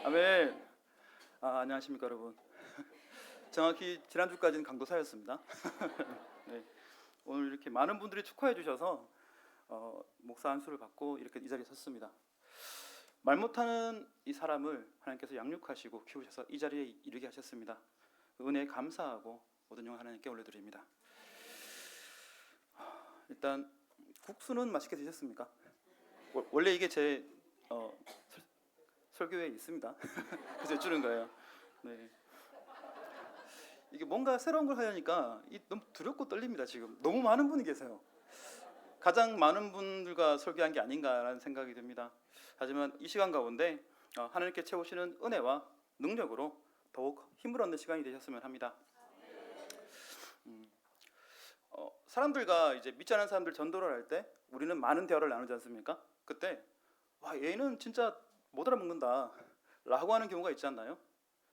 아멘. 안녕하십니까 여러분. 정확히 지난주까지는 강도사였습니다. 네, 오늘 이렇게 많은 분들이 축하해 주셔서 목사 안수를 받고 이렇게 이 자리에 섰습니다. 말 못하는 이 사람을 하나님께서 양육하시고 키우셔서 이 자리에 이르게 하셨습니다. 그 은혜에 감사하고 모든 영광 하나님께 올려드립니다. 일단 국수는 맛있게 드셨습니까? 원래 이게 제 설교에 있습니다. 그래서 주는 거예요. 네. 이게 뭔가 새로운 걸 하려니까 너무 두렵고 떨립니다. 지금 너무 많은 분이 계세요. 가장 많은 분들과 설교한 게 아닌가라는 생각이 듭니다. 하지만 이 시간 가운데 하나님께 채우시는 은혜와 능력으로 더욱 힘을 얻는 시간이 되셨으면 합니다. 사람들과 이제 믿지 않은 사람들 전도를 할 때 우리는 많은 대화를 나누지 않습니까? 그때 와 얘는 진짜 못 알아먹는다 라고 하는 경우가 있지 않나요?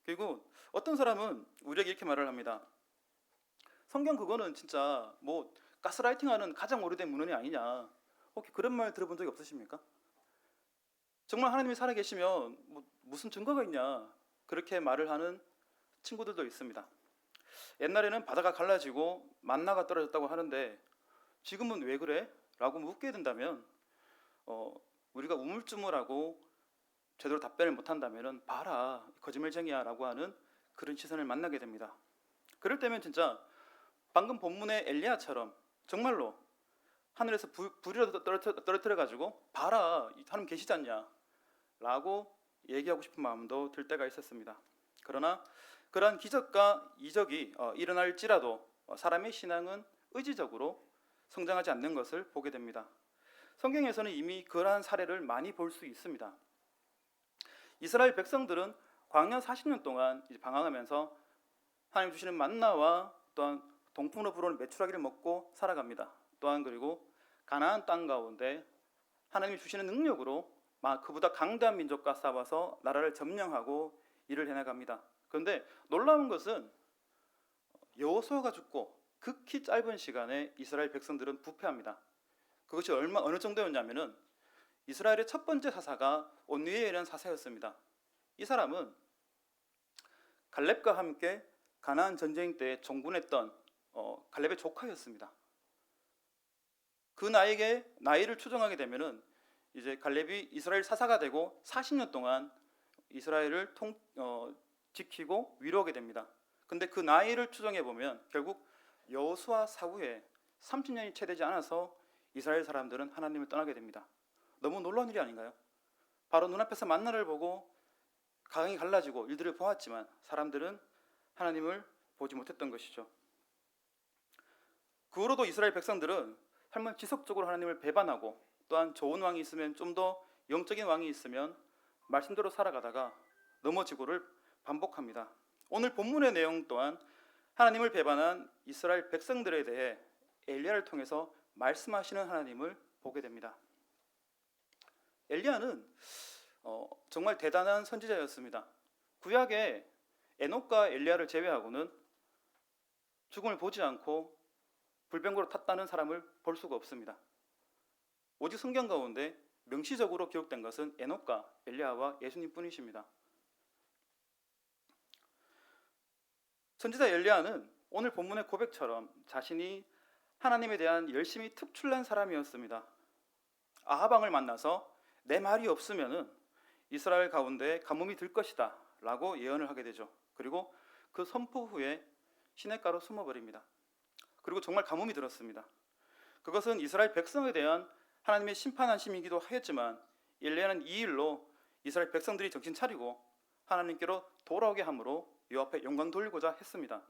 그리고 어떤 사람은 우리에게 이렇게 말을 합니다. 성경 그거는 진짜 뭐 가스라이팅하는 가장 오래된 문헌이 아니냐. 혹시 그런 말 들어본 적이 없으십니까? 정말 하나님이 살아계시면 무슨 증거가 있냐 그렇게 말을 하는 친구들도 있습니다. 옛날에는 바다가 갈라지고 만나가 떨어졌다고 하는데 지금은 왜 그래? 라고 묻게 된다면 우리가 우물쭈물하고 제대로 답변을 못한다면 봐라 거짓말쟁이야 라고 하는 그런 시선을 만나게 됩니다. 그럴 때면 진짜 방금 본문의 엘리야처럼 정말로 하늘에서 불이라도 떨어뜨려가지고 봐라 하나님 계시지 않냐 라고 얘기하고 싶은 마음도 들 때가 있었습니다. 그러나 그러한 기적과 이적이 일어날지라도 사람의 신앙은 의지적으로 성장하지 않는 것을 보게 됩니다. 성경에서는 이미 그러한 사례를 많이 볼 수 있습니다. 이스라엘 백성들은 광야 40년 동안 방황하면서 하나님 주시는 만나와 또한 동풍으로 불어오는 메추라기를 먹고 살아갑니다. 또한 그리고 가나안 땅 가운데 하나님이 주시는 능력으로 그보다 강대한 민족과 싸워서 나라를 점령하고 일을 해나갑니다. 그런데 놀라운 것은 여호수아가 죽고 극히 짧은 시간에 이스라엘 백성들은 부패합니다. 그것이 어느 정도였냐면은 이스라엘의 첫 번째 사사가 온니엘이라는 사사였습니다. 이 사람은 갈렙과 함께 가나안 전쟁 때 종군했던 갈렙의 조카였습니다. 그 나이를 추정하게 되면은 이제 갈렙이 이스라엘 사사가 되고 40년 동안 이스라엘을 지키고 위로하게 됩니다. 근데 그 나이를 추정해 보면 결국 여호수아 사후에 30년이 채 되지 않아서 이스라엘 사람들은 하나님을 떠나게 됩니다. 너무 놀라운 일이 아닌가요? 바로 눈앞에서 만나를 보고 강이 갈라지고 일들을 보았지만 사람들은 하나님을 보지 못했던 것이죠. 그 후로도 이스라엘 백성들은 삶은 지속적으로 하나님을 배반하고 또한 좋은 왕이 있으면 좀 더 영적인 왕이 있으면 말씀대로 살아가다가 넘어지고를 반복합니다. 오늘 본문의 내용 또한 하나님을 배반한 이스라엘 백성들에 대해 엘리야를 통해서 말씀하시는 하나님을 보게 됩니다. 엘리야는 정말 대단한 선지자였습니다. 구약에 에녹과 엘리야를 제외하고는 죽음을 보지 않고 불병거로 탔다는 사람을 볼 수가 없습니다. 오직 성경 가운데 명시적으로 기록된 것은 에녹과 엘리야와 예수님 뿐이십니다. 선지자 엘리야는 오늘 본문의 고백처럼 자신이 하나님에 대한 열심히 특출난 사람이었습니다. 아하방을 만나서 내 말이 없으면은 이스라엘 가운데 가뭄이 들 것이다 라고 예언을 하게 되죠. 그리고 그 선포 후에 시냇가로 숨어버립니다. 그리고 정말 가뭄이 들었습니다. 그것은 이스라엘 백성에 대한 하나님의 심판하심이기도 하였지만 엘리야는 이 일로 이스라엘 백성들이 정신 차리고 하나님께로 돌아오게 함으로 이 앞에 영광 돌리고자 했습니다.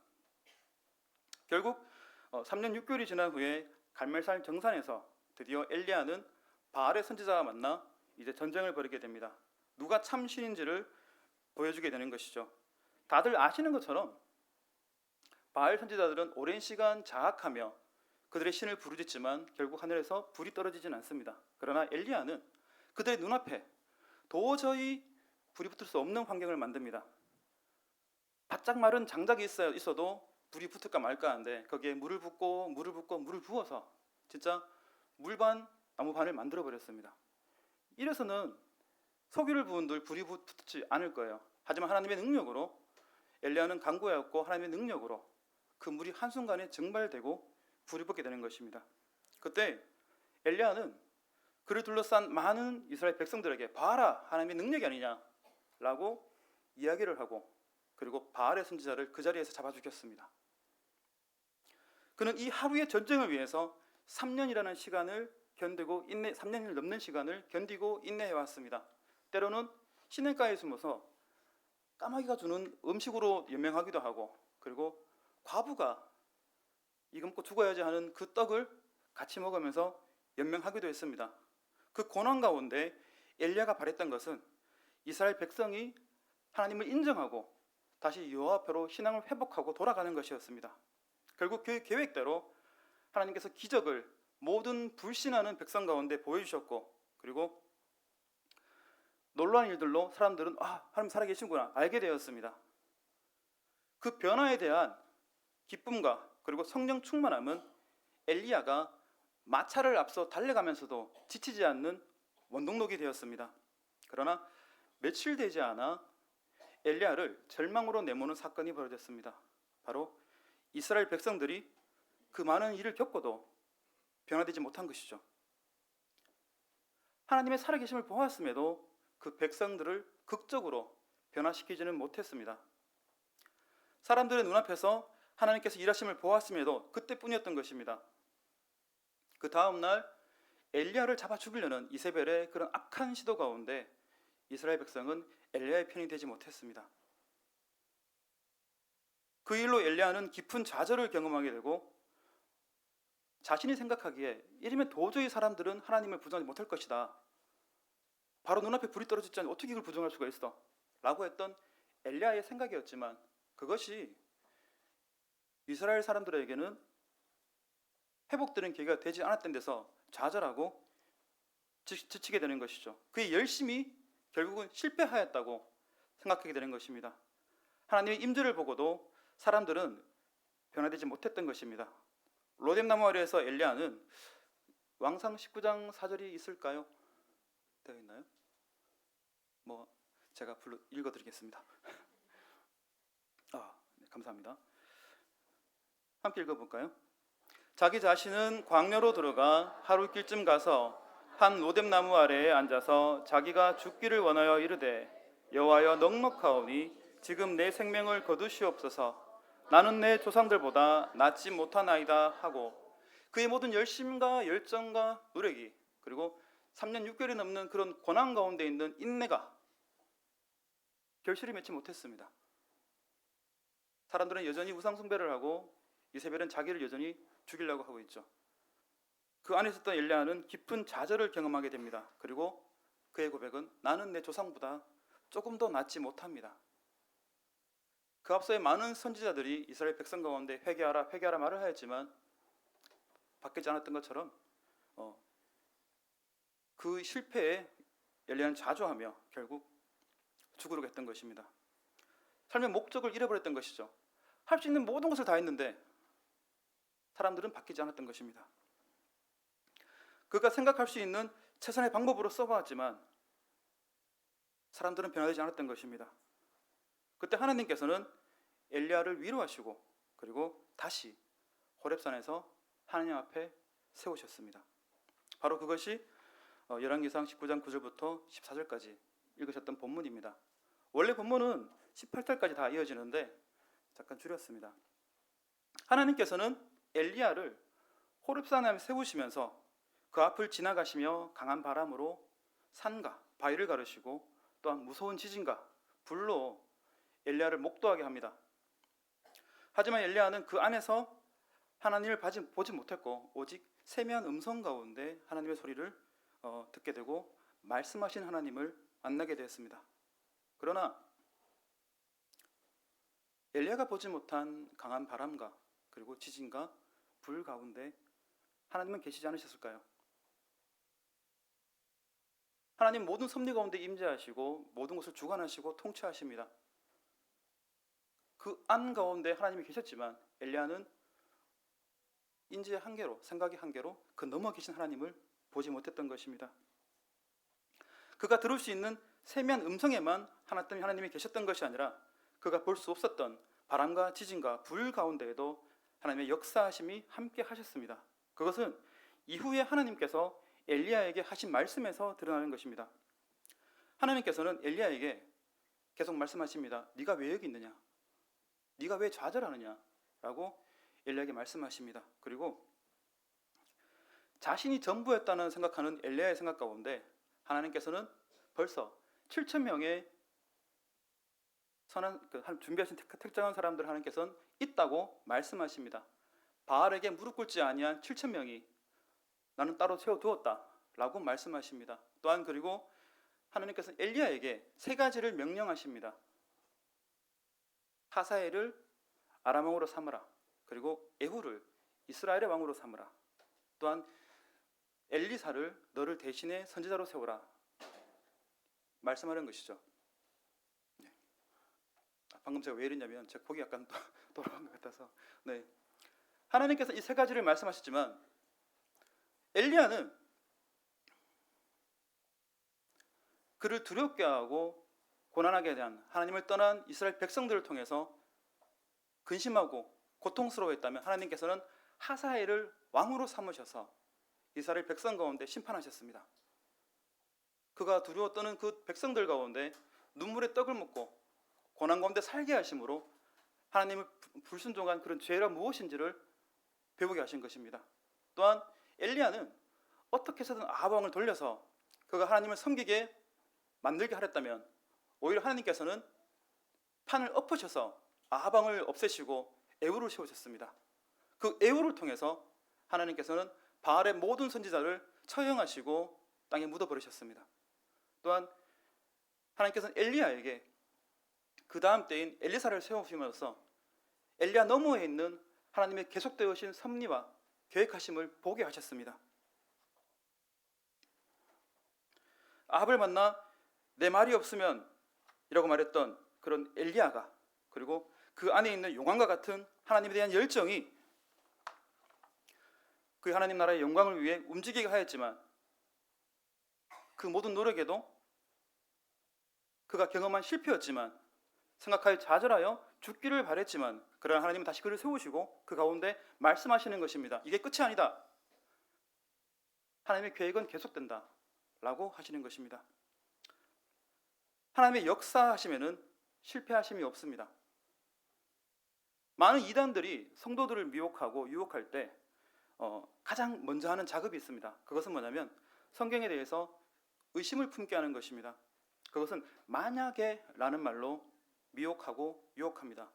결국 3년 6개월이 지난 후에 갈멜산 정산에서 드디어 엘리야는 바알의 선지자와 만나 이제 전쟁을 벌이게 됩니다. 누가 참 신인지를 보여주게 되는 것이죠. 다들 아시는 것처럼 바알 선지자들은 오랜 시간 자학하며 그들의 신을 부르짖지만 결국 하늘에서 불이 떨어지진 않습니다. 그러나 엘리야는 그들의 눈앞에 도저히 불이 붙을 수 없는 환경을 만듭니다. 바짝 마른 장작이 있어도 불이 붙을까 말까 하는데 거기에 물을 붓고 물을 부어서 진짜 물반 나무반을 만들어 버렸습니다. 이래서는 석유를 부은들 불이 붙지 않을 거예요. 하지만 하나님의 능력으로 엘리야는 간구하였고 하나님의 능력으로 그 물이 한순간에 증발되고 불이 붙게 되는 것입니다. 그때 엘리야는 그를 둘러싼 많은 이스라엘 백성들에게 봐라 하나님의 능력이 아니냐라고 이야기를 하고 그리고 바알의 선지자를 그 자리에서 잡아 죽였습니다. 그는 이 하루의 전쟁을 위해서 3년이라는 시간을 견디고 3년이 넘는 시간을 견디고 인내해 왔습니다. 때로는 시냇가에 숨어서 까마귀가 주는 음식으로 연명하기도 하고 그리고 과부가 이거 먹고 죽어야지 하는 그 떡을 같이 먹으면서 연명하기도 했습니다. 그 고난 가운데 엘리야가 바랬던 것은 이스라엘 백성이 하나님을 인정하고 다시 여호와 앞으로 신앙을 회복하고 돌아가는 것이었습니다. 결국 그 계획대로 하나님께서 기적을 모든 불신하는 백성 가운데 보여주셨고 그리고 놀라운 일들로 사람들은 하나님 살아계시구나 알게 되었습니다. 그 변화에 대한 기쁨과 그리고 성령 충만함은 엘리야가 마차를 앞서 달려가면서도 지치지 않는 원동력이 되었습니다. 그러나 며칠 되지 않아 엘리야를 절망으로 내모는 사건이 벌어졌습니다. 바로 이스라엘 백성들이 그 많은 일을 겪고도 변화되지 못한 것이죠. 하나님의 살아계심을 보았음에도 그 백성들을 극적으로 변화시키지는 못했습니다. 사람들의 눈앞에서 하나님께서 일하심을 보았음에도 그때뿐이었던 것입니다. 그 다음 날 엘리야를 잡아 죽이려는 이세벨의 그런 악한 시도 가운데 이스라엘 백성은 엘리야의 편이 되지 못했습니다. 그 일로 엘리야는 깊은 좌절을 경험하게 되고 자신이 생각하기에 이러면 도저히 사람들은 하나님을 부정하지 못할 것이다. 바로 눈앞에 불이 떨어졌지 않으면 어떻게 이걸 부정할 수가 있어? 라고 했던 엘리야의 생각이었지만 그것이 이스라엘 사람들에게는 회복되는 기회가 되지 않았던 데서 좌절하고 지치게 되는 것이죠. 그의 열심이 결국은 실패하였다고 생각하게 되는 것입니다. 하나님의 임재를 보고도 사람들은 변화되지 못했던 것입니다. 로뎀나무 아래에서 엘리야는 왕상 19장 4절이 있을까요? 되어 있나요? 제가 읽어드리겠습니다. 네, 감사합니다. 함께 읽어볼까요? 자기 자신은 광야로 들어가 하루길쯤 가서 한 로뎀나무 아래에 앉아서 자기가 죽기를 원하여 이르되 여호와여 넉넉하오니 지금 내 생명을 거두시옵소서. 나는 내 조상들보다 낫지 못하나이다 하고 그의 모든 열심과 열정과 노력이 그리고 3년 6개월이 넘는 그런 고난 가운데 있는 인내가 결실을 맺지 못했습니다. 사람들은 여전히 우상 숭배를 하고 이세벨은 자기를 여전히 죽이려고 하고 있죠. 그 안에 있었던 엘리야는 깊은 좌절을 경험하게 됩니다. 그리고 그의 고백은 나는 내 조상보다 조금 더 낫지 못합니다. 그 앞서의 많은 선지자들이 이스라엘 백성 가운데 회개하라 회개하라 말을 하였지만 바뀌지 않았던 것처럼 그 실패에 엘리야는 좌절하며 결국 죽으려고 했던 것입니다. 삶의 목적을 잃어버렸던 것이죠. 할 수 있는 모든 것을 다 했는데 사람들은 바뀌지 않았던 것입니다. 그가 생각할 수 있는 최선의 방법으로 써봤지만 사람들은 변화되지 않았던 것입니다. 그때 하나님께서는 엘리야를 위로하시고 그리고 다시 호렙산에서 하나님 앞에 세우셨습니다. 바로 그것이 열왕기상 19장 9절부터 14절까지 읽으셨던 본문입니다. 원래 본문은 18절까지 다 이어지는데 잠깐 줄였습니다. 하나님께서는 엘리야를 호렙산에 세우시면서 그 앞을 지나가시며 강한 바람으로 산과 바위를 가르시고 또한 무서운 지진과 불로 엘리야를 목도하게 합니다. 하지만 엘리야는 그 안에서 하나님을 보지 못했고 오직 세미한 음성 가운데 하나님의 소리를 듣게 되고 말씀하신 하나님을 만나게 되었습니다. 그러나 엘리야가 보지 못한 강한 바람과 그리고 지진과 불 가운데 하나님은 계시지 않으셨을까요? 하나님 모든 섭리 가운데 임재하시고 모든 것을 주관하시고 통치하십니다. 그 안 가운데 하나님이 계셨지만 엘리야는 인지의 한계로 생각의 한계로 그 넘어 계신 하나님을 보지 못했던 것입니다. 그가 들을 수 있는 세미한 음성에만 하나님이 계셨던 것이 아니라 그가 볼 수 없었던 바람과 지진과 불 가운데에도 하나님의 역사하심이 함께 하셨습니다. 그것은 이후에 하나님께서 엘리야에게 하신 말씀에서 드러나는 것입니다. 하나님께서는 엘리야에게 계속 말씀하십니다. 네가 왜 여기 있느냐? 네가 왜 좌절하느냐? 라고 엘리야에게 말씀하십니다. 그리고 자신이 전부였다는 생각하는 엘리야의 생각 가운데 하나님께서는 벌써 7천 명의 준비하신 특정한 사람들을 하나님께서는 있다고 말씀하십니다. 바알에게 무릎 꿇지 아니한 7천 명이 나는 따로 세워두었다 라고 말씀하십니다. 또한 그리고 하나님께서는 엘리야에게 세 가지를 명령하십니다. 하사엘을 아람 왕으로 삼으라. 그리고 에후를 이스라엘의 왕으로 삼으라. 또한 엘리사를 너를 대신해 선지자로 세우라 말씀하는 것이죠. 네. 방금 제가 왜 이랬냐면 제 곡이 약간 돌아간 것 같아서. 네. 하나님께서 이 세 가지를 말씀하셨지만 엘리야는 그를 두렵게 하고 고난하게 대한 하나님을 떠난 이스라엘 백성들을 통해서 근심하고 고통스러워했다면 하나님께서는 하사엘을 왕으로 삼으셔서 이스라엘 백성 가운데 심판하셨습니다. 그가 두려워 떠는 그 백성들 가운데 눈물의 떡을 먹고 고난 가운데 살게 하심으로 하나님을 불순종한 그런 죄가 무엇인지를 배우게 하신 것입니다. 또한 엘리야는 어떻게 해서든 아합 왕을 돌려서 그가 하나님을 섬기게 만들게 하랬다면 오히려 하나님께서는 판을 엎으셔서 아합 왕을 없애시고 에후를 세우셨습니다. 그 에후를 통해서 하나님께서는 바알의 모든 선지자를 처형하시고 땅에 묻어버리셨습니다. 또한 하나님께서는 엘리야에게 그 다음 때인 엘리사를 세우시면서 엘리야 너머에 있는 하나님의 계속되어 오신 섭리와 계획하심을 보게 하셨습니다. 아합을 만나 내 말이 없으면 이라고 말했던 그런 엘리야가 그리고 그 안에 있는 용왕과 같은 하나님에 대한 열정이 그 하나님 나라의 영광을 위해 움직이게 하였지만 그 모든 노력에도 그가 경험한 실패였지만 생각하여 좌절하여 죽기를 바랬지만 그러나 하나님은 다시 그를 세우시고 그 가운데 말씀하시는 것입니다. 이게 끝이 아니다. 하나님의 계획은 계속된다 라고 하시는 것입니다. 하나님의 역사하심에는 실패하심이 없습니다. 많은 이단들이 성도들을 미혹하고 유혹할 때 가장 먼저 하는 작업이 있습니다. 그것은 뭐냐면 성경에 대해서 의심을 품게 하는 것입니다. 그것은 만약에 라는 말로 미혹하고 유혹합니다.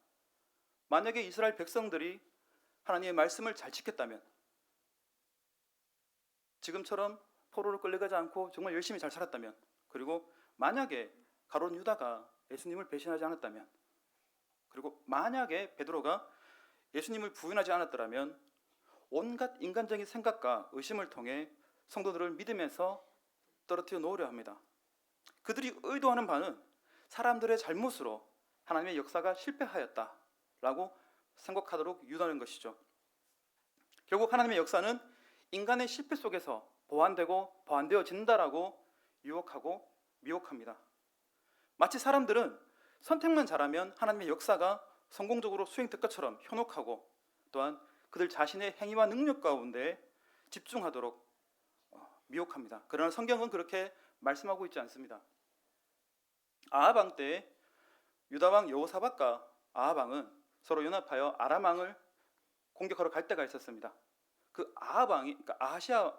만약에 이스라엘 백성들이 하나님의 말씀을 잘 지켰다면 지금처럼 포로로 끌려가지 않고 정말 열심히 잘 살았다면 그리고 만약에 가룟 유다가 예수님을 배신하지 않았다면 그리고 만약에 베드로가 예수님을 부인하지 않았더라면 온갖 인간적인 생각과 의심을 통해 성도들을 믿음에서 떨어뜨려 놓으려 합니다. 그들이 의도하는 바는 사람들의 잘못으로 하나님의 역사가 실패하였다라고 생각하도록 유도하는 것이죠. 결국 하나님의 역사는 인간의 실패 속에서 보완되고 보완되어진다라고 유혹하고 미혹합니다. 마치 사람들은 선택만 잘하면 하나님의 역사가 성공적으로 수행될 것처럼 현혹하고 또한 그들 자신의 행위와 능력 가운데 집중하도록 미혹합니다. 그러나 성경은 그렇게 말씀하고 있지 않습니다. 아합 왕 때 유다 왕 여호사밧과 아합 왕은 서로 연합하여 아람 왕을 공격하러 갈 때가 있었습니다. 그 아합 왕이 그러니까 아하시아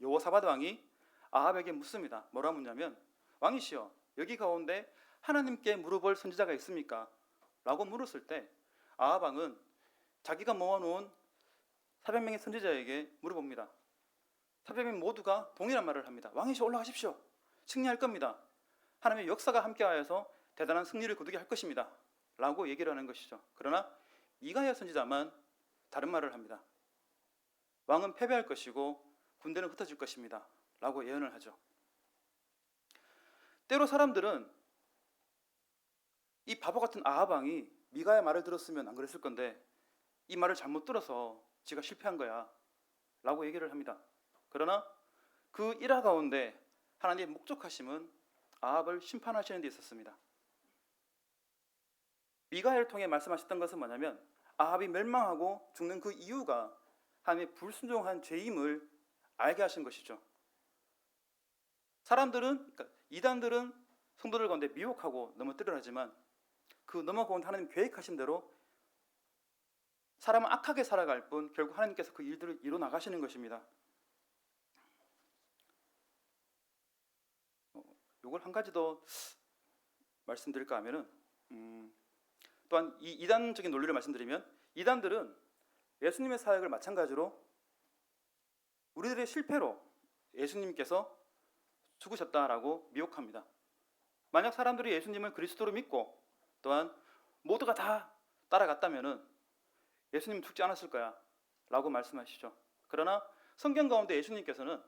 여호사밧 왕이 아합에게 묻습니다. 뭐라 묻냐면 왕이시여 여기 가운데 하나님께 물어볼 선지자가 있습니까? 라고 물었을 때 아합 왕은 자기가 모아놓은 400명의 선지자에게 물어봅니다. 400명 모두가 동일한 말을 합니다. 왕이시여 올라가십시오. 승리할 겁니다. 하나님의 역사가 함께하여서 대단한 승리를 거두게 할 것입니다. 라고 얘기를 하는 것이죠. 그러나 미가야 선지자만 다른 말을 합니다. 왕은 패배할 것이고 군대는 흩어질 것입니다. 라고 예언을 하죠. 때로 사람들은 이 바보 같은 아합 왕이 미가의 말을 들었으면 안 그랬을 건데 이 말을 잘못 들어서 지가 실패한 거야 라고 얘기를 합니다. 그러나 그 일화 가운데 하나님의 목적하심은 아합을 심판하시는 데 있었습니다. 미가엘을 통해 말씀하셨던 것은 뭐냐면 아합이 멸망하고 죽는 그 이유가 하나님의 불순종한 죄임을 알게 하신 것이죠. 사람들은, 그러니까 이단들은 성도들 가운데 미혹하고 넘어뜨려 하지만 그 넘어가온 하나님 계획하신 대로 사람은 악하게 살아갈 뿐 결국 하나님께서 그 일들을 이뤄 나가시는 것입니다. 이걸 한 가지 더 말씀드릴까 하면은 또한 이 이단적인 논리를 말씀드리면 이단들은 예수님의 사역을 마찬가지로 우리들의 실패로 예수님께서 죽으셨다라고 미혹합니다. 만약 사람들이 예수님을 그리스도로 믿고 또한 모두가 다 따라갔다면은 예수님 죽지 않았을 거야 라고 말씀하시죠. 그러나 성경 가운데 예수님께서는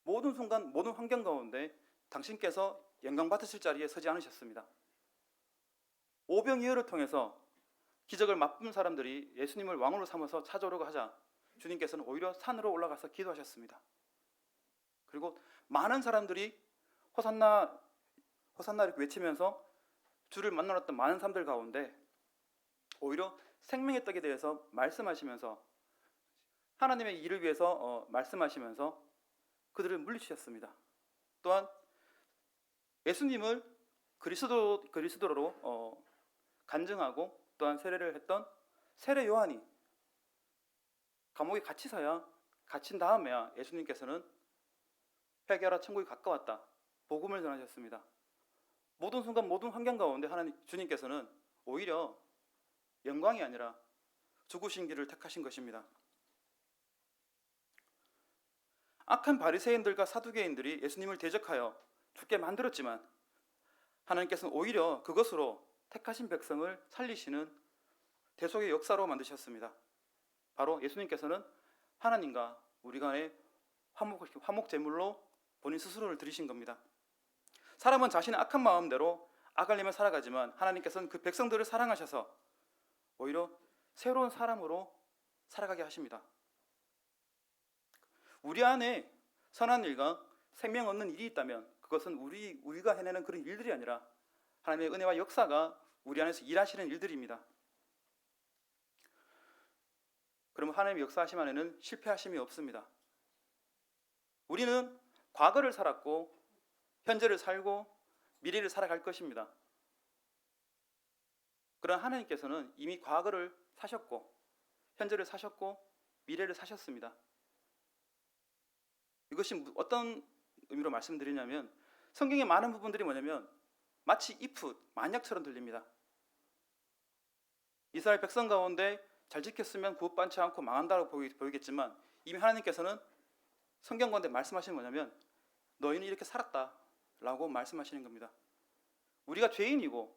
모든 순간 모든 환경 가운데 당신께서 영광 받으실 자리에 서지 않으셨습니다. 오병이어를 통해서 기적을 맛본 사람들이 예수님을 왕으로 삼아서 찾아오려고 하자 주님께서는 오히려 산으로 올라가서 기도하셨습니다. 그리고 많은 사람들이 호산나 호산나 이렇게 외치면서 주를 만나렀던 많은 사람들 가운데 오히려 생명의 떡에 대해서 말씀하시면서 하나님의 일을 위해서 말씀하시면서 그들을 물리치셨습니다. 또한 예수님을 그리스도로 간증하고 또한 세례를 했던 세례 요한이 감옥에 갇히서야 갇힌 다음에야 예수님께서는 회개하라 천국이 가까웠다 복음을 전하셨습니다. 모든 순간 모든 환경 가운데 하나님 주님께서는 오히려 영광이 아니라 죽으신 길을 택하신 것입니다. 악한 바리새인들과 사두개인들이 예수님을 대적하여 죽게 만들었지만 하나님께서는 오히려 그것으로 택하신 백성을 살리시는 대속의 역사로 만드셨습니다. 바로 예수님께서는 하나님과 우리 간의 화목 제물로 본인 스스로를 드리신 겁니다. 사람은 자신의 악한 마음대로 악을 내며 살아가지만 하나님께서는 그 백성들을 사랑하셔서 오히려 새로운 사람으로 살아가게 하십니다. 우리 안에 선한 일과 생명 얻는 일이 있다면 그것은 우리가 해내는 그런 일들이 아니라 하나님의 은혜와 역사가 우리 안에서 일하시는 일들입니다. 그러면 하나님의 역사하심 안에는 실패하심이 없습니다. 우리는 과거를 살았고 현재를 살고 미래를 살아갈 것입니다. 그러나 하나님께서는 이미 과거를 사셨고 현재를 사셨고 미래를 사셨습니다. 이것이 어떤 의미로 말씀드리냐면 성경의 많은 부분들이 뭐냐면 마치 if, 만약처럼 들립니다. 이스라엘 백성 가운데 잘 지켰으면 구원받지 않고 망한다고 보이겠지만 이미 하나님께서는 성경 가운데 말씀하시는 뭐냐면 너희는 이렇게 살았다 라고 말씀하시는 겁니다. 우리가 죄인이고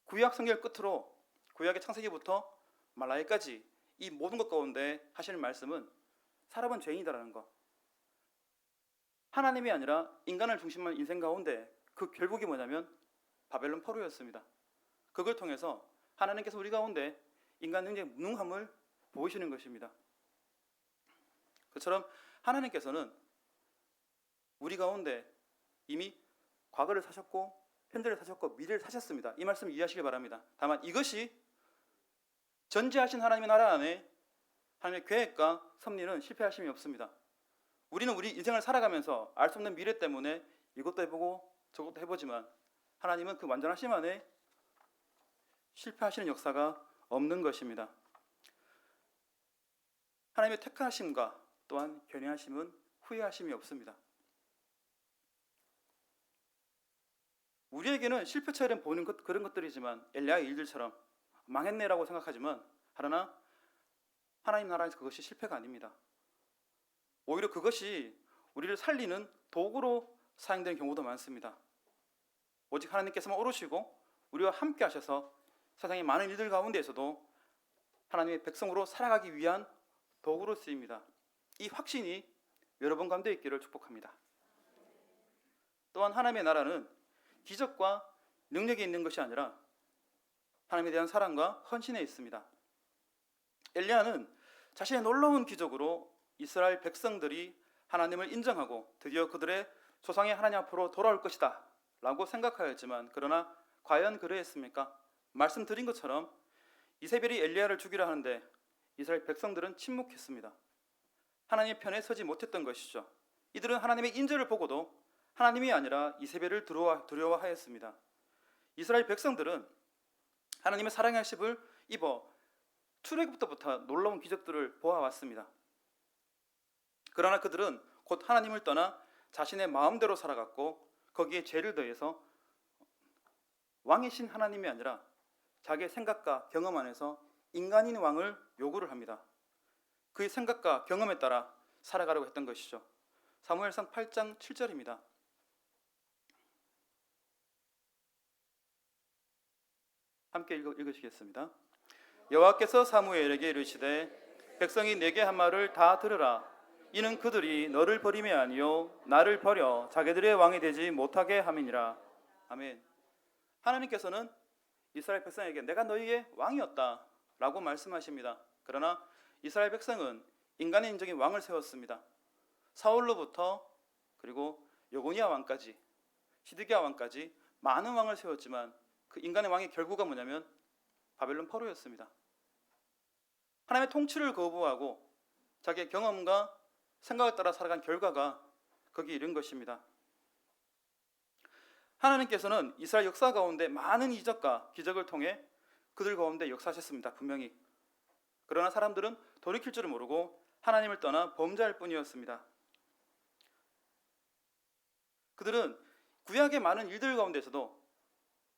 구약 성경 끝으로 구약의 창세기부터 말라기까지 이 모든 것 가운데 하시는 말씀은 사람은 죄인이다라는 것, 하나님이 아니라 인간을 중심한 인생 가운데 그 결국이 뭐냐면 바벨론 포로였습니다. 그걸 통해서 하나님께서 우리 가운데 인간 능력의 무능함을 보이시는 것입니다. 그처럼 하나님께서는 우리 가운데 이미 과거를 사셨고 현재를 사셨고 미래를 사셨습니다. 이 말씀 이해하시길 바랍니다. 다만 이것이 전지하신 하나님의 나라 안에 하나님의 계획과 섭리는 실패하심이 없습니다. 우리는 우리 인생을 살아가면서 알 수 없는 미래 때문에 이것도 해보고 저것도 해보지만 하나님은 그 완전하심 안에 실패하시는 역사가 없는 것입니다. 하나님의 택하심과 또한 견인하심은 후회하심이 없습니다. 우리에게는 실패처럼 보이는 그런 것들이지만 엘리야의 일들처럼 망했네라고 생각하지만 그러나 하나님 나라에서 그것이 실패가 아닙니다. 오히려 그것이 우리를 살리는 도구로 사용되는 경우도 많습니다. 오직 하나님께서만 오르시고 우리와 함께 하셔서 세상의 많은 일들 가운데에서도 하나님의 백성으로 살아가기 위한 도구로 쓰입니다. 이 확신이 여러분 가운데 있기를 축복합니다. 또한 하나님의 나라는 기적과 능력이 있는 것이 아니라 하나님에 대한 사랑과 헌신에 있습니다. 엘리야는 자신의 놀라운 기적으로 이스라엘 백성들이 하나님을 인정하고 드디어 그들의 조상이 하나님 앞으로 돌아올 것이다 라고 생각하였지만, 그러나 과연 그러했습니까? 말씀드린 것처럼 이세벨이 엘리야를 죽이려 하는데 이스라엘 백성들은 침묵했습니다. 하나님의 편에 서지 못했던 것이죠. 이들은 하나님의 인재를 보고도 하나님이 아니라 이세벨을 두려워하였습니다. 이스라엘 백성들은 하나님의 사랑의 십을 입어 출애굽부터 놀라운 기적들을 보아왔습니다. 그러나 그들은 곧 하나님을 떠나 자신의 마음대로 살아갔고, 거기에 죄를 더해서 왕이신 하나님이 아니라 자기의 생각과 경험 안에서 인간인 왕을 요구를 합니다. 그의 생각과 경험에 따라 살아가려고 했던 것이죠. 사무엘상 8장 7절입니다. 함께 읽으시겠습니다. 여호와께서 사무엘에게 이르시되 백성이 내게 한 말을 다 들으라. 이는 그들이 너를 버림이 아니요 나를 버려 자기들의 왕이 되지 못하게 함이니라. 아멘. 하나님께서는 이스라엘 백성에게 내가 너희의 왕이었다 라고 말씀하십니다. 그러나 이스라엘 백성은 인간의 인적인 왕을 세웠습니다. 사울로부터 그리고 여고니아 왕까지, 시드기야 왕까지 많은 왕을 세웠지만 그 인간의 왕의 결국은 뭐냐면 바벨론 포로였습니다. 하나님의 통치를 거부하고 자기의 경험과 생각에 따라 살아간 결과가 거기에 이른 것입니다. 하나님께서는 이스라엘 역사 가운데 많은 이적과 기적을 통해 그들 가운데 역사하셨습니다. 분명히. 그러나 사람들은 돌이킬 줄을 모르고 하나님을 떠나 범죄할 뿐이었습니다. 그들은 구약의 많은 일들 가운데서도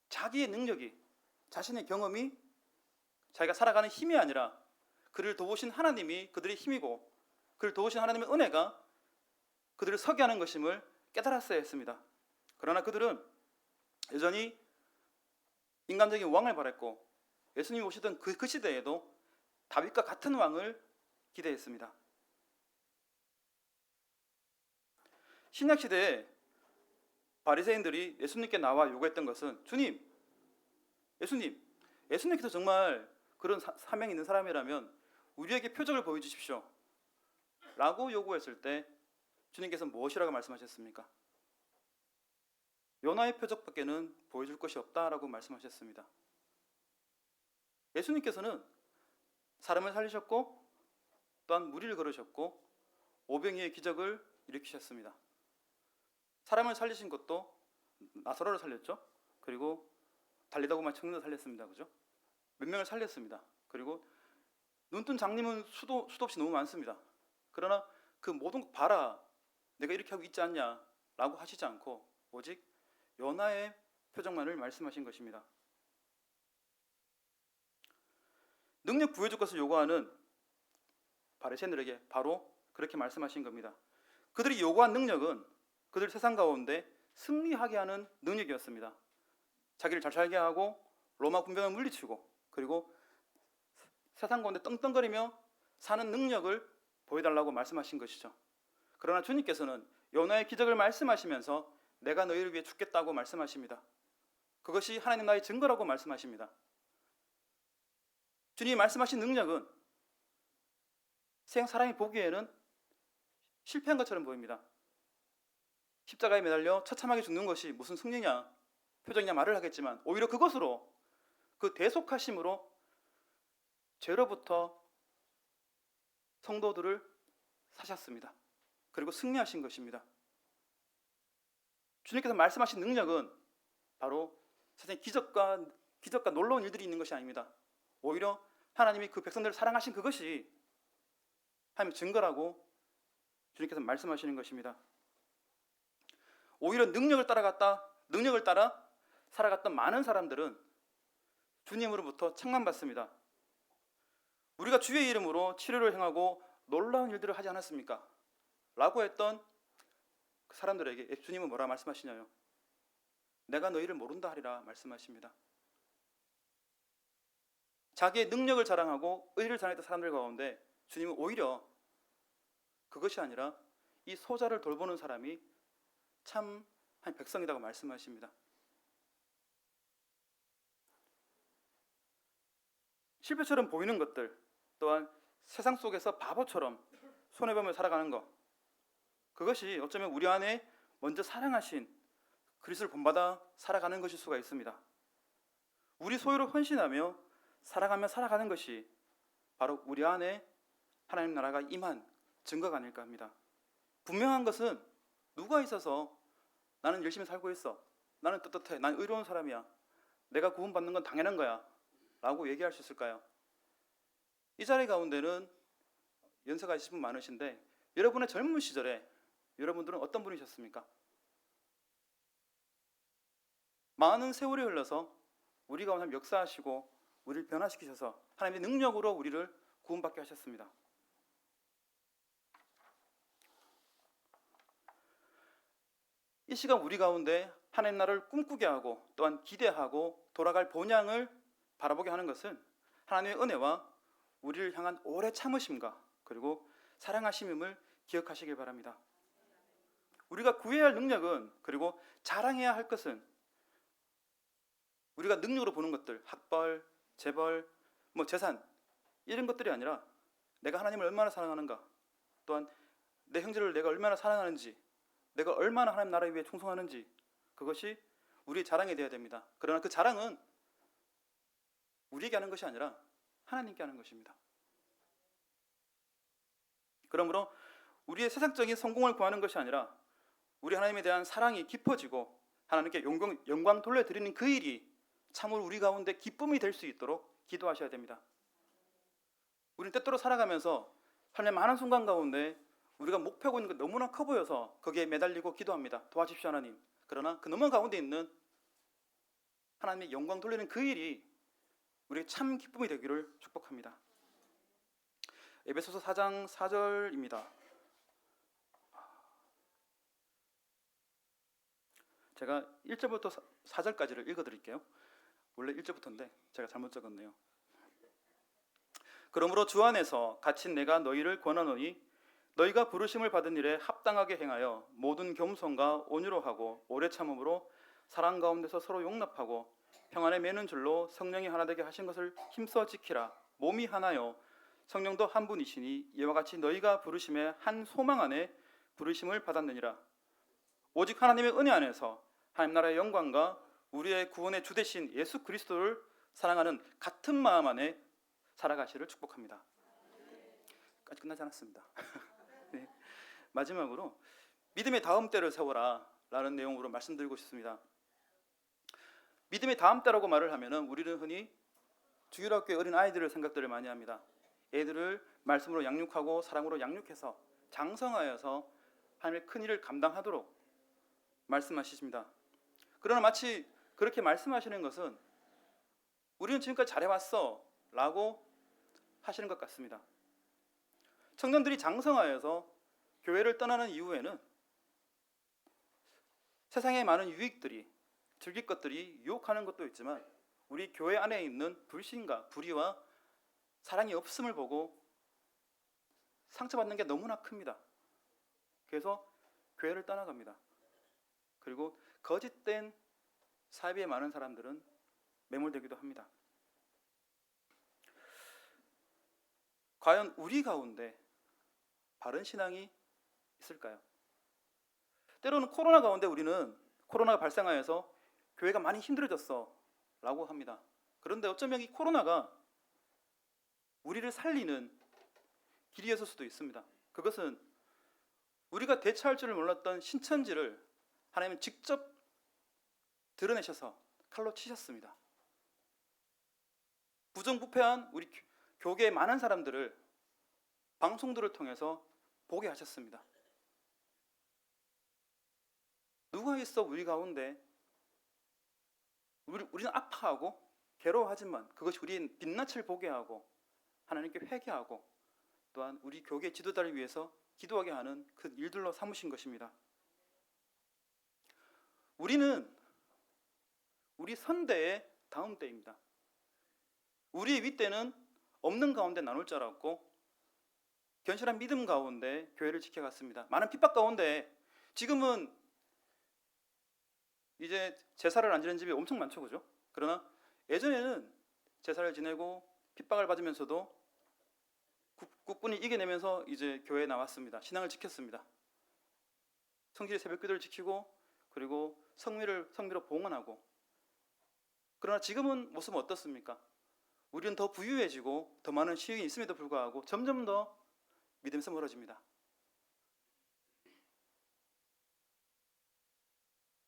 자기의 능력이, 자신의 경험이 자기가 살아가는 힘이 아니라 그를 도우신 하나님이 그들의 힘이고, 그를 도우신 하나님의 은혜가 그들을 서게 하는 것임을 깨달았어야 했습니다. 그러나 그들은 여전히 인간적인 왕을 바랬고, 예수님이 오시던 그 시대에도 다윗과 같은 왕을 기대했습니다. 신약 시대에 바리새인들이 예수님께 나와 요구했던 것은, 주님, 예수님께서 정말 그런 사명이 있는 사람이라면 우리에게 표적을 보여주십시오 라고 요구했을 때 주님께서 무엇이라고 말씀하셨습니까? 요나의 표적밖에는 보여줄 것이 없다라고 말씀하셨습니다. 예수님께서는 사람을 살리셨고 또한 무리를 걸으셨고 오병이의 기적을 일으키셨습니다. 사람을 살리신 것도 나사로를 살렸죠. 그리고 달리다 보면 청년을 살렸습니다. 그죠? 몇 명을 살렸습니다. 그리고 눈뜬 장님은 수도 없이 너무 많습니다. 그러나 그 모든 것 봐라, 내가 이렇게 하고 있지 않냐 라고 하시지 않고 오직 요나의 표적만을 말씀하신 것입니다. 능력 부여줄 것을 요구하는 바리새인들에게 바로 그렇게 말씀하신 겁니다. 그들이 요구한 능력은 그들 세상 가운데 승리하게 하는 능력이었습니다. 자기를 잘 살게 하고 로마 군병을 물리치고 그리고 세상 가운데 떵떵거리며 사는 능력을 보여달라고 말씀하신 것이죠. 그러나 주님께서는 요나의 기적을 말씀하시면서 내가 너희를 위해 죽겠다고 말씀하십니다. 그것이 하나님 나의 증거라고 말씀하십니다. 주님이 말씀하신 능력은 세상 사람이 보기에는 실패한 것처럼 보입니다. 십자가에 매달려 처참하게 죽는 것이 무슨 승리냐, 표적이냐 말을 하겠지만 오히려 그것으로, 그 대속하심으로 죄로부터 성도들을 사셨습니다. 그리고 승리하신 것입니다. 주님께서 말씀하신 능력은 바로 세상에 기적과 놀라운 일들이 있는 것이 아닙니다. 오히려 하나님이 그 백성들을 사랑하신 그것이 하나님의 증거라고 주님께서 말씀하시는 것입니다. 오히려 능력을 따라 살아갔던 많은 사람들은 주님으로부터 책망받습니다. 우리가 주의 이름으로 치료를 행하고 놀라운 일들을 하지 않았습니까? 라고 했던 그 사람들에게 주님은 뭐라 말씀하시냐요? 내가 너희를 모른다 하리라 말씀하십니다. 자기의 능력을 자랑하고 의를 자랑했던 사람들 가운데 주님은 오히려 그것이 아니라 이 소자를 돌보는 사람이 참 한 백성이라고 말씀하십니다. 실패처럼 보이는 것들, 또한 세상 속에서 바보처럼 손해보며 살아가는 것, 그것이 어쩌면 우리 안에 먼저 사랑하신 그리스도를 본받아 살아가는 것일 수가 있습니다. 우리 소유로 헌신하며 살아가는 것이 바로 우리 안에 하나님 나라가 임한 증거가 아닐까 합니다. 분명한 것은 누가 있어서 나는 열심히 살고 있어, 나는 떳떳해, 난 의로운 사람이야, 내가 구원받는 건 당연한 거야 라고 얘기할 수 있을까요? 이 자리 가운데는 연세가 있으신 분 많으신데 여러분의 젊은 시절에 여러분들은 어떤 분이셨습니까? 많은 세월이 흘러서 우리 가운데 하나님 역사하시고 우리를 변화시키셔서 하나님의 능력으로 우리를 구원받게 하셨습니다. 이 시간 우리 가운데 하나님 나라를 꿈꾸게 하고 또한 기대하고 돌아갈 본향을 바라보게 하는 것은 하나님의 은혜와 우리를 향한 오래 참으심과 그리고 사랑하심임을 기억하시길 바랍니다. 우리가 구해야 할 능력은, 그리고 자랑해야 할 것은 우리가 능력으로 보는 것들, 학벌, 재벌, 재산, 이런 것들이 아니라 내가 하나님을 얼마나 사랑하는가, 또한 내 형제를 내가 얼마나 사랑하는지, 내가 얼마나 하나님 나라를 위해 충성하는지, 그것이 우리의 자랑이 되어야 됩니다. 그러나 그 자랑은 우리에게 하는 것이 아니라 하나님께 하는 것입니다. 그러므로 우리의 세상적인 성공을 구하는 것이 아니라 우리 하나님에 대한 사랑이 깊어지고 하나님께 영광 돌려드리는 그 일이 참으로 우리 가운데 기쁨이 될 수 있도록 기도하셔야 됩니다. 우리는 때때로 살아가면서 하나님의 많은 순간 가운데 우리가 목표하고 있는 게 너무나 커 보여서 거기에 매달리고 기도합니다. 도와주십시오 하나님. 그러나 그 너무 가운데 있는 하나님의 영광 돌리는 그 일이 우리의 참 기쁨이 되기를 축복합니다. 에베소서 4장 4절입니다. 제가 1절부터 4절까지를 읽어드릴게요. 원래 1절부터인데 제가 잘못 적었네요. 그러므로 주 안에서 갇힌 내가 너희를 권하노니 너희가 부르심을 받은 일에 합당하게 행하여 모든 겸손과 온유로 하고 오래 참음으로 사랑 가운데서 서로 용납하고 평안에 매는 줄로 성령이 하나 되게 하신 것을 힘써 지키라. 몸이 하나요 성령도 한 분이시니 이와 같이 너희가 부르심의 한 소망 안에 부르심을 받았느니라. 오직 하나님의 은혜 안에서 하나님 나라의 영광과 우리의 구원의 주 되신 예수 그리스도를 사랑하는 같은 마음 안에 살아가시를 축복합니다. 아직 끝나지 않았습니다. 네. 마지막으로 믿음의 다음 때를 세워라 라는 내용으로 말씀드리고 싶습니다. 믿음의 다음 때라고 말을 하면은 우리는 흔히 주일학교의 어린 아이들을 생각들을 많이 합니다. 애들을 말씀으로 양육하고 사랑으로 양육해서 장성하여서 하나님의 큰 일을 감당하도록 말씀하십니다. 그러나 마치 그렇게 말씀하시는 것은 우리는 지금까지 잘해왔어 라고 하시는 것 같습니다. 청년들이 장성하여서 교회를 떠나는 이후에는 세상의 많은 유익들이, 즐길 것들이 유혹하는 것도 있지만 우리 교회 안에 있는 불신과 불의와 사랑이 없음을 보고 상처받는 게 너무나 큽니다. 그래서 교회를 떠나갑니다. 그리고 거짓된 사이비에 많은 사람들은 매몰되기도 합니다. 과연 우리 가운데 바른 신앙이 있을까요? 때로는 코로나 가운데 우리는 코로나가 발생하여서 교회가 많이 힘들어졌어 라고 합니다. 그런데 어쩌면 이 코로나가 우리를 살리는 길이었을 수도 있습니다. 그것은 우리가 대처할 줄을 몰랐던 신천지를 하나님은 직접 드러내셔서 칼로 치셨습니다. 부정부패한 우리 교계의 많은 사람들을 방송들을 통해서 보게 하셨습니다. 누가 있어 우리 가운데 우리는 아파하고 괴로워하지만 그것이 우리의 빛낯을 보게 하고 하나님께 회개하고 또한 우리 교계 지도자를 위해서 기도하게 하는 그 일들로 삼으신 것입니다. 우리는 우리 선대의 다음 때입니다. 우리의 윗대는 없는 가운데 나눌 줄 알았고 견실한 믿음 가운데 교회를 지켜갔습니다. 많은 핍박 가운데 지금은 이제 제사를 안 지내는 집이 엄청 많죠, 그죠? 그러나 예전에는 제사를 지내고 핍박을 받으면서도 국군이 이겨내면서 이제 교회에 나왔습니다. 신앙을 지켰습니다. 성실히 새벽기도를 지키고 그리고 성미로 봉헌하고, 그러나 지금은 모습은 어떻습니까? 우리는 더 부유해지고 더 많은 시행이 있음에도 불구하고 점점 더 믿음에서 멀어집니다.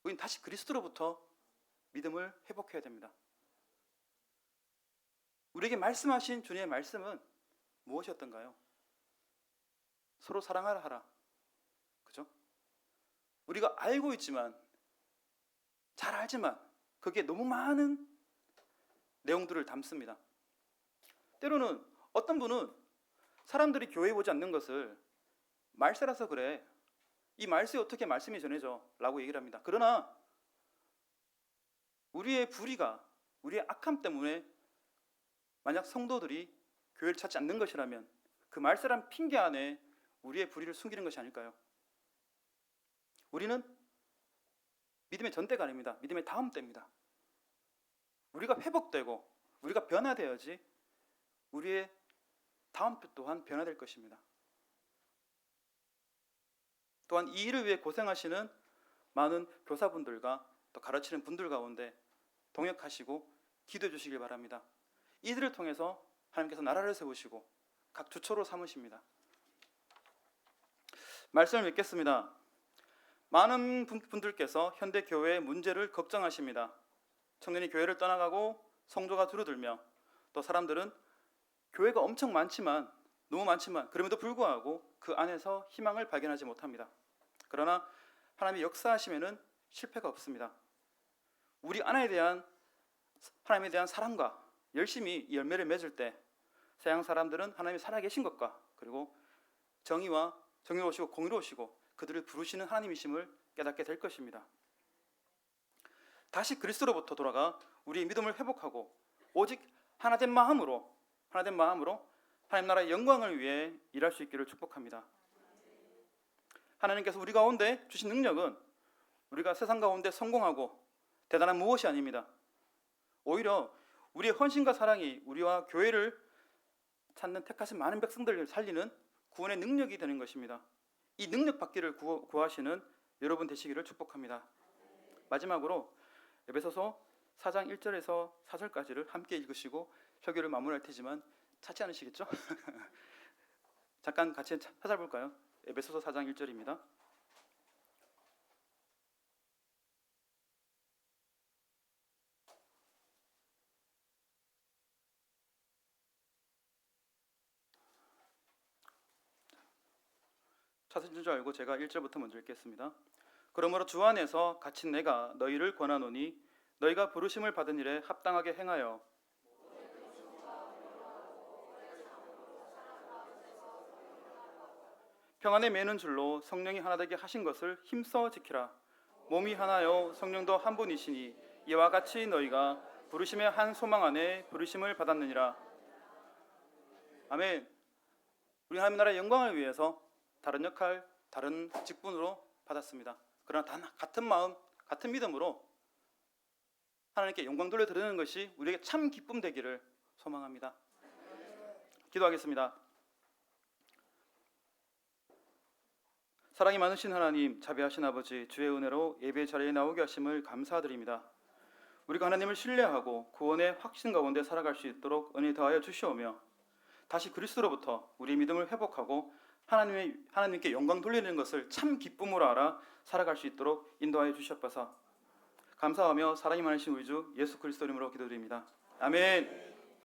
우리는 다시 그리스도로부터 믿음을 회복해야 됩니다. 우리에게 말씀하신 주님의 말씀은 무엇이었던가요? 서로 사랑하라 하라. 그죠? 우리가 알고 있지만, 잘 알지만 거기에 너무 많은 내용들을 담습니다. 때로는 어떤 분은 사람들이 교회에 오지 않는 것을 말세라서 그래, 이 말세에 어떻게 말씀이 전해져? 라고 얘기를 합니다. 그러나 우리의 불의가, 우리의 악함 때문에 만약 성도들이 교회를 찾지 않는 것이라면 그 말세란 핑계 안에 우리의 불의를 숨기는 것이 아닐까요? 우리는 믿음의 전대가 아닙니다. 믿음의 다음 때입니다. 우리가 회복되고 우리가 변화되어야지 우리의 다음 때 또한 변화될 것입니다. 또한 이 일을 위해 고생하시는 많은 교사분들과 또 가르치는 분들 가운데 동역하시고 기도해 주시길 바랍니다. 이들을 통해서 하나님께서 나라를 세우시고 각 주초로 삼으십니다. 말씀을 맺겠습니다. 많은 분들께서 현대 교회의 문제를 걱정하십니다. 청년이 교회를 떠나가고 성도가 줄어들며, 또 사람들은 교회가 엄청 많지만, 너무 많지만 그럼에도 불구하고 그 안에서 희망을 발견하지 못합니다. 그러나 하나님의 역사하심에는 실패가 없습니다. 우리 안에 대한 하나님에 대한 사랑과 열심히 이 열매를 맺을 때 세상 사람들은 하나님이 살아계신 것과 그리고 정의로우시고 공의로우시고 그들을 부르시는 하나님이심을 깨닫게 될 것입니다. 다시 그리스도로부터 돌아가 우리의 믿음을 회복하고 오직 하나된 마음으로 하나님 나라의 영광을 위해 일할 수 있기를 축복합니다. 하나님께서 우리 가운데 주신 능력은 우리가 세상 가운데 성공하고 대단한 무엇이 아닙니다. 오히려 우리의 헌신과 사랑이 우리와 교회를 찾는 택하신 많은 백성들을 살리는 구원의 능력이 되는 것입니다. 이 능력 받기를 구하시는 여러분 되시기를 축복합니다. 마지막으로 에베소서 4장 1절에서 4절까지를 함께 읽으시고 설교를 마무리할 테지만 찾지 않으시겠죠? 잠깐 같이 찾아볼까요? 에베소서 4장 1절입니다. 찾으신 줄 알고 제가 1절부터 먼저 읽겠습니다. 그러므로 주 안에서 갇힌 내가 너희를 권하노니 너희가 부르심을 받은 일에 합당하게 행하여 평안에 매는 줄로 성령이 하나 되게 하신 것을 힘써 지키라. 몸이 하나요 성령도 한 분이시니 이와 같이 너희가 부르심의 한 소망 안에 부르심을 받았느니라. 아멘. 우리 하나님 나라의 영광을 위해서 다른 역할, 다른 직분으로 받았습니다. 그러나 다 같은 마음, 같은 믿음으로 하나님께 영광 돌려드리는 것이 우리에게 참 기쁨 되기를 소망합니다. 기도하겠습니다. 사랑이 많으신 하나님, 자비하신 아버지, 주의 은혜로 예배 자리에 나오게 하심을 감사드립니다. 우리가 하나님을 신뢰하고 구원의 확신 가운데 살아갈 수 있도록 은혜 더하여 주시오며 다시 그리스도로부터 우리 믿음을 회복하고 하나님께 영광 돌리는 것을 참 기쁨으로 알아 살아갈 수 있도록 인도하여 주시옵소서. 감사하며 사랑이 많으신 우리 주 예수 그리스도 이름으로 기도드립니다. 아멘.